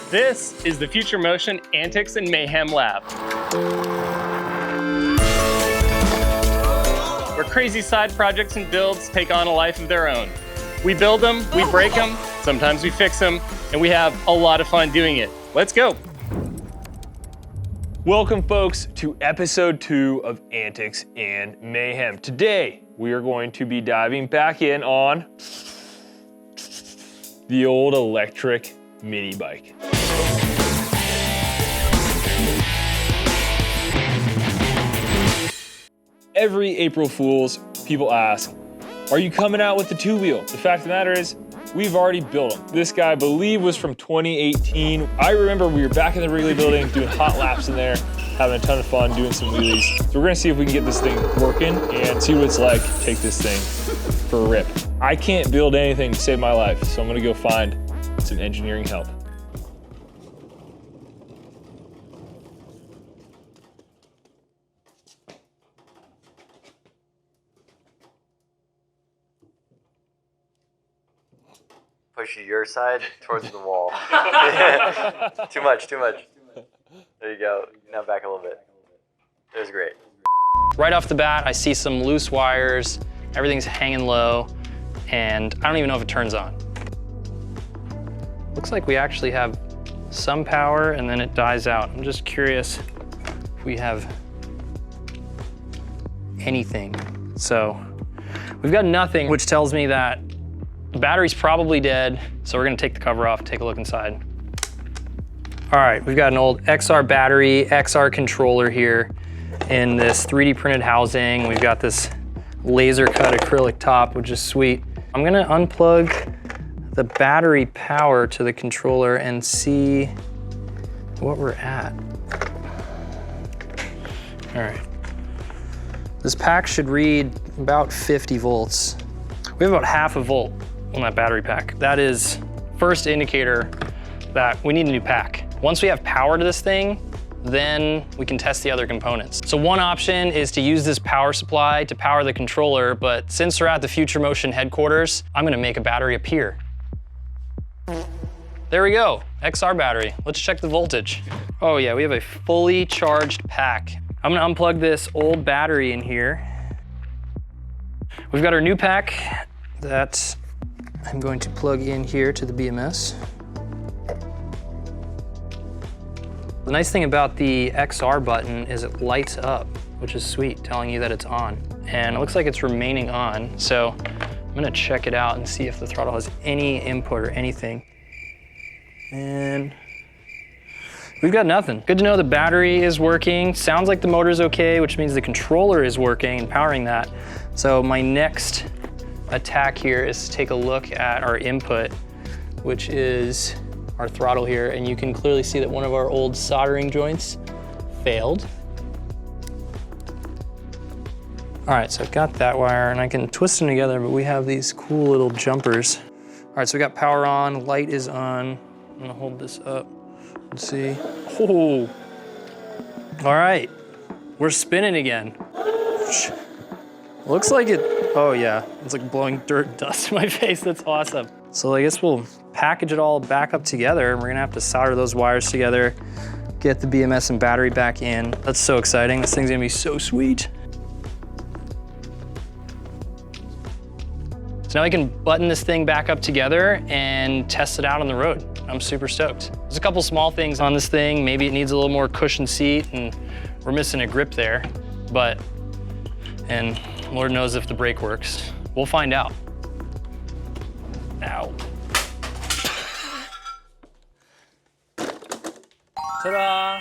This is the Future Motion Antics and Mayhem Lab, where crazy side projects and builds take on a life of their own. We build them, we break them, sometimes we fix them, and we have a lot of fun doing it. Let's go. Welcome, folks, to episode 2 of Antics and Mayhem. Today, we are going to be diving back in on the old electric mini bike. Every April Fool's, people ask, are you coming out with the 2-wheel? The fact of the matter is, we've already built them. This guy, I believe, was from 2018. I remember we were back in the Wrigley building doing hot laps in there, having a ton of fun, doing some wheelies. So we're gonna see if we can get this thing working and see what it's like to take this thing for a rip. I can't build anything to save my life, so I'm gonna go find some engineering help. Push your side towards the wall. Too much. There you go. Now back a little bit. It was great. Right off the bat, I see some loose wires, everything's hanging low, and I don't even know if it turns on. Looks like we actually have some power and then it dies out. I'm just curious if we have anything. So we've got nothing, which tells me that the battery's probably dead, so we're gonna take the cover off, take a look inside. All right, we've got an old XR battery, XR controller here in this 3D printed housing. We've got this laser cut acrylic top, which is sweet. I'm gonna unplug the battery power to the controller and see what we're at. All right. This pack should read about 50 volts. We have about half a volt on that battery pack. That is first indicator that we need a new pack. Once we have power to this thing, then we can test the other components. So one option is to use this power supply to power the controller, but since we're at the Future Motion headquarters, I'm gonna make a battery appear. There we go, XR battery. Let's check the voltage. Oh yeah, we have a fully charged pack. I'm gonna unplug this old battery in here. We've got our new pack that I'm going to plug in here to the BMS. The nice thing about the XR button is it lights up, which is sweet, telling you that it's on. And it looks like it's remaining on, so I'm gonna check it out and see if the throttle has any input or anything. And we've got nothing. Good to know the battery is working. Sounds like the motor's okay, which means the controller is working and powering that. So my next attack here is to take a look at our input, which is our throttle here, and you can clearly see that one of our old soldering joints failed. All right, so I've got that wire and I can twist them together, but we have these cool little jumpers. All right, so we got power on, light is on. I'm gonna hold this up and see. Oh, all right, we're spinning again. Looks like it, oh yeah, it's like blowing dirt and dust in my face, that's awesome. So I guess we'll package it all back up together and we're gonna have to solder those wires together, get the BMS and battery back in. That's so exciting, this thing's gonna be so sweet. So now we can button this thing back up together and test it out on the road. I'm super stoked. There's a couple small things on this thing. Maybe it needs a little more cushion seat and we're missing a grip there, and Lord knows if the brake works. We'll find out. Ow. Ta-da!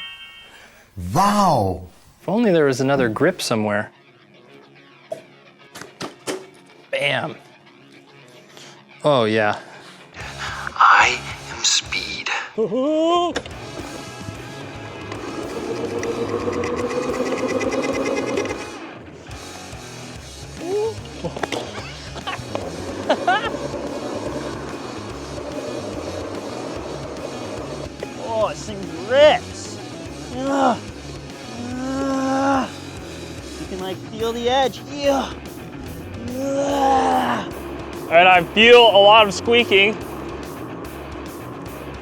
Wow! If only there was another grip somewhere. Bam. Oh yeah. I am speed. Oh, this thing rips. You can like feel the edge. Yeah. And I feel a lot of squeaking,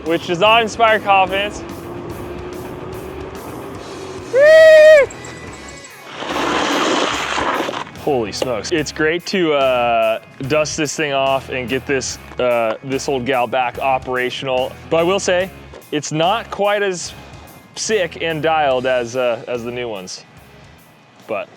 which does not inspire confidence. Holy smokes. It's great to dust this thing off and get this this old gal back operational. But I will say, it's not quite as sick and dialed as the new ones. But